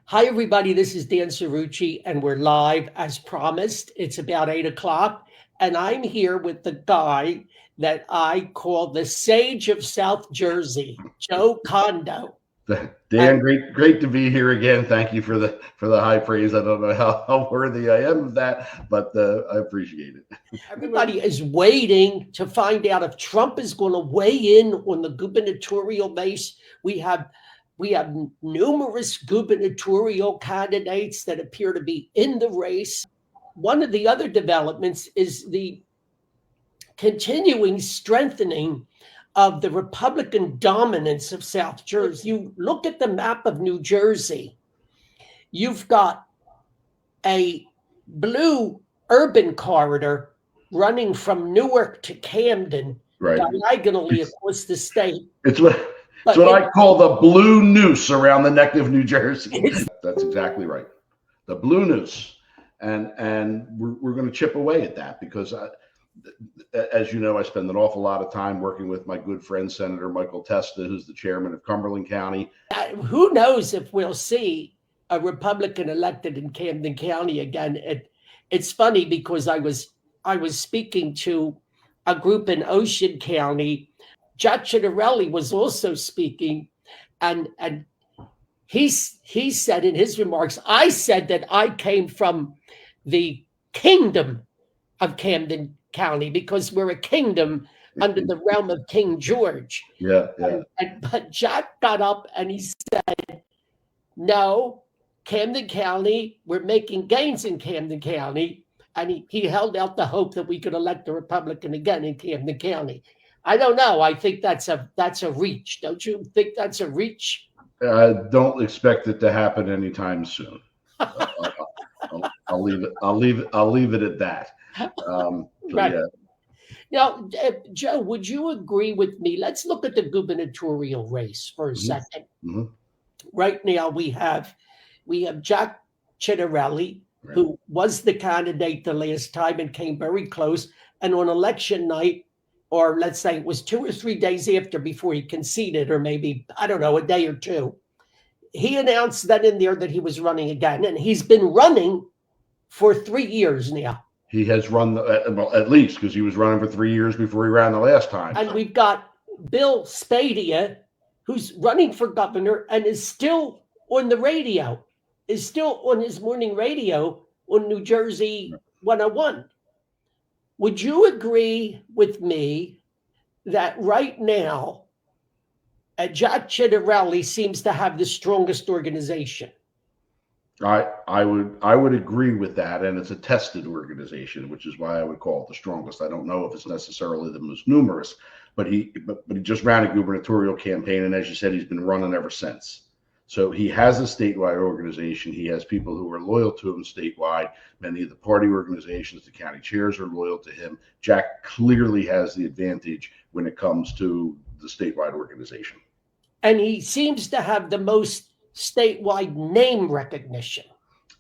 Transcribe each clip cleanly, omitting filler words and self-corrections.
Hi, everybody. This is Dan Cerrucci, and we're live as promised. It's about 8 o'clock, and I'm here with the guy that I call the Sage of South Jersey, Joe Condo. Dan, great to be here again. Thank you for the high praise. I don't know how worthy I am of that, but I appreciate it. Everybody is waiting to find out if Trump is going to weigh in on the gubernatorial race. We have numerous gubernatorial candidates that appear to be in the race. One of the other developments is the continuing strengthening of the Republican dominance of South Jersey. You look at the map of New Jersey, you've got a blue urban corridor running from Newark to Camden, right, diagonally across the state. It's what I call the blue noose around the neck of New Jersey. That's exactly right. The blue noose. And we're going to chip away at that because as you know, I spend an awful lot of time working with my good friend, Senator Michael Testa, who's the chairman of Cumberland County. Who knows if we'll see a Republican elected in Camden County again. It's funny because I was speaking to a group in Ocean County. Jack Ciattarelli was also speaking, and he said in his remarks, I said that I came from the kingdom of Camden County because we're a kingdom under the realm of King George. Yeah. But Jack got up and he said, no, Camden County, we're making gains in Camden County. And he held out the hope that we could elect a Republican again in Camden County. I don't know. I think that's a reach. Don't you think that's a reach? I don't expect it to happen anytime soon. I'll leave it at that. Right. Yeah. Now, Joe, would you agree with me? Let's look at the gubernatorial race for a second. Mm-hmm. Right now, we have Jack Ciattarelli, who was the candidate the last time and came very close. And on election night, or let's say it was 2 or 3 days after before he conceded, or maybe, I don't know, a day or two, he announced then and there that he was running again. And he's been running for 3 years now. He has run, well, at least, because he was running for 3 years before he ran the last time. And we've got Bill Spadea, who's running for governor and is still on the radio, is still on his morning radio on New Jersey 101. Would you agree with me that right now, Jack Ciattarelli seems to have the strongest organization? I would agree with that, and it's a tested organization, which is why I would call it the strongest. I don't know if it's necessarily the most numerous, but he just ran a gubernatorial campaign, and as you said, he's been running ever since. So he has a statewide organization. He has people who are loyal to him statewide. Many of the party organizations, the county chairs, are loyal to him. Jack clearly has the advantage when it comes to the statewide organization. And he seems to have the most statewide name recognition.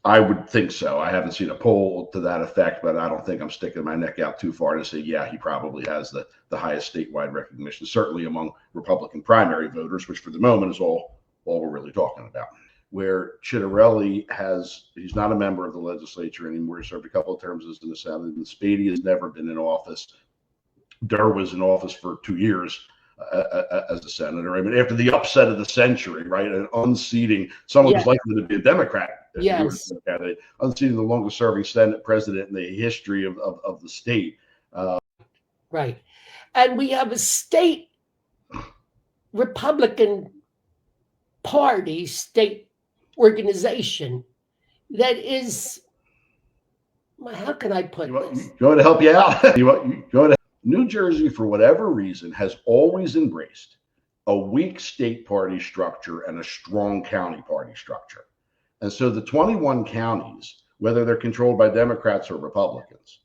I would think so. I haven't seen a poll to that effect, but I don't think I'm sticking my neck out too far to say, yeah, he probably has the highest statewide recognition, certainly among Republican primary voters, which for the moment is all we're really talking about. Where Ciattarelli he's not a member of the legislature anymore. He served a couple of terms as in the Senate, and Spadea has never been in office. Durr was in office for 2 years as a senator. I mean, after the upset of the century, right, and unseating someone who's likely to be a Democrat, unseating the longest-serving Senate president in the history of the state. Right, and we have a state Republican Party, state organization that is, how can I put this? You want to help you out? New Jersey, for whatever reason, has always embraced a weak state party structure and a strong county party structure. And so the 21 counties, whether they're controlled by Democrats or Republicans,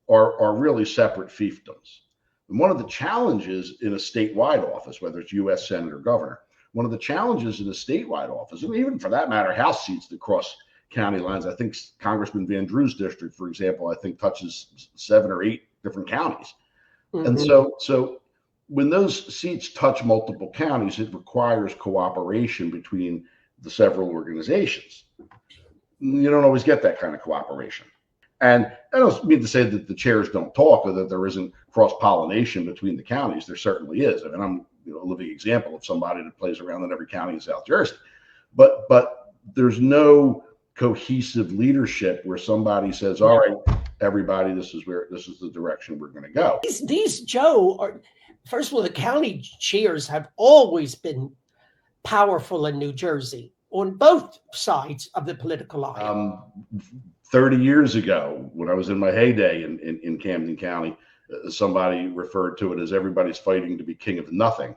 are really separate fiefdoms. And one of the challenges in a statewide office, whether it's U.S. Senate or governor, one of the challenges in a statewide office, and even for that matter, House seats that cross county lines, I think Congressman Van Drew's district, for example, I think touches 7 or 8 different counties. Mm-hmm. And so when those seats touch multiple counties, it requires cooperation between the several organizations. You don't always get that kind of cooperation. And I don't mean to say that the chairs don't talk or that there isn't cross-pollination between the counties. There certainly is. I mean, I'm a living example of somebody that plays around in every county in South Jersey. But there's no cohesive leadership where somebody says, all right, everybody, this is the direction we're going to go. These, Joe, are, first of all, the county chairs have always been powerful in New Jersey on both sides of the political aisle. 30 years ago, when I was in my heyday in Camden County, somebody referred to it as everybody's fighting to be king of nothing.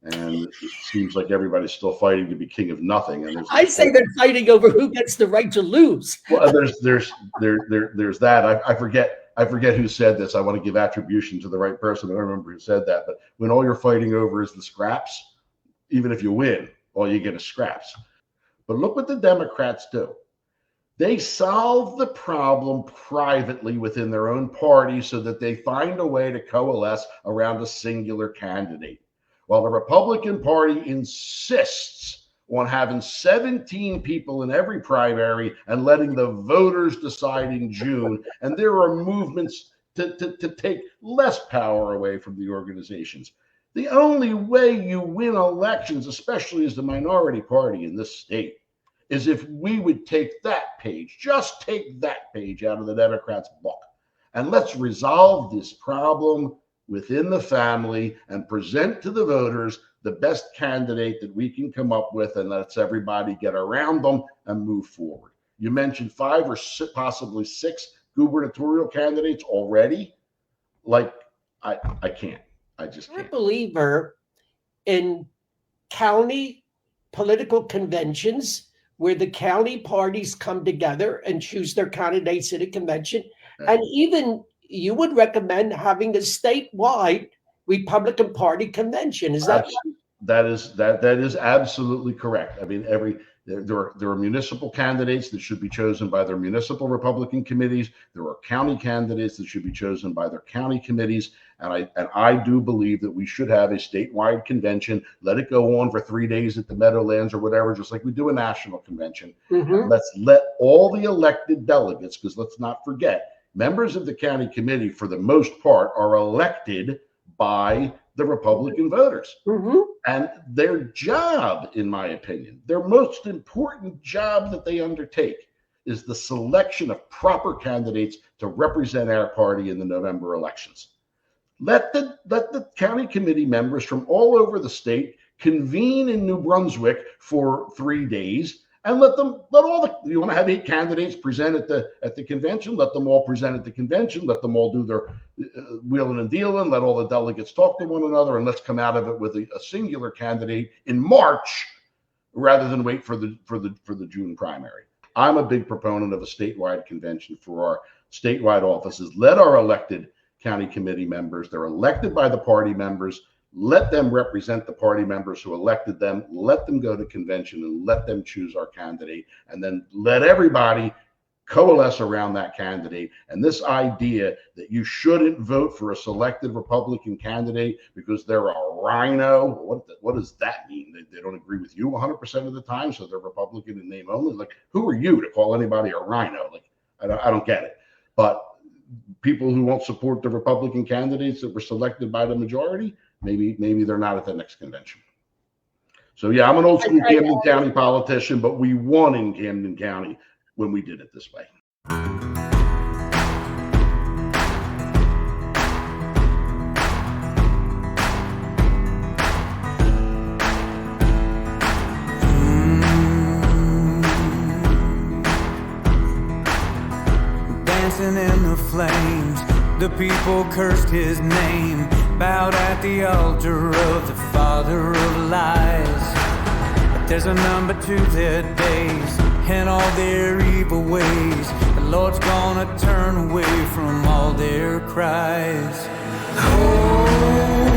And it seems like everybody's still fighting to be king of nothing. And I say they're fighting over who gets the right to lose. Well, there's that. I forget who said this. I want to give attribution to the right person. I don't remember who said that. But when all you're fighting over is the scraps, even if you win, all you get is scraps. But look what the Democrats do. They solve the problem privately within their own party so that they find a way to coalesce around a singular candidate. While the Republican Party insists on having 17 people in every primary and letting the voters decide in June, and there are movements to take less power away from the organizations. The only way you win elections, especially as the minority party in this state, is if we would take that page, just take that page out of the Democrats' book, and let's resolve this problem within the family and present to the voters the best candidate that we can come up with, and let's everybody get around them and move forward. You mentioned 5 or possibly 6 gubernatorial candidates already. Like, I can't. I just can't. I'm a believer in county political conventions where the county parties come together and choose their candidates at a convention. And even you would recommend having a statewide Republican Party convention. Is that that is absolutely correct. I mean, there are municipal candidates that should be chosen by their municipal Republican committees. There are county candidates that should be chosen by their county committees. And I do believe that we should have a statewide convention. Let it go on for 3 days at the Meadowlands or whatever, just like we do a national convention. Mm-hmm. Let's let all the elected delegates, because let's not forget, members of the county committee, for the most part, are elected by the Republican voters. Mm-hmm. And their job, in my opinion, their most important job that they undertake is the selection of proper candidates to represent our party in the November elections. Let the county committee members from all over the state convene in New Brunswick for 3 days, and let all the, you want to have 8 candidates present at the convention, let them all present at the convention, let them all do their wheeling and dealing, let all the delegates talk to one another, and let's come out of it with a singular candidate in March rather than wait for the June primary. I'm a big proponent of a statewide convention for our statewide offices. Let our elected county committee members, they're elected by the party members, let them represent the party members who elected them, let them go to convention and let them choose our candidate, and then let everybody coalesce around that candidate. And this idea that you shouldn't vote for a selected Republican candidate because they're a rhino, what does that mean? They don't agree with you 100% of the time, so they're Republican in name only? Like, who are you to call anybody a rhino? Like, I don't get it. But people who won't support the Republican candidates that were selected by the majority, maybe they're not at the next convention. So yeah, I'm an old school Camden County politician, but we won in Camden County when we did it this way. Dancing in the flames, the people cursed his name, bowed at the altar of the father of lies. But there's a number to their days and all their evil ways. The Lord's gonna turn away from all their cries. Oh,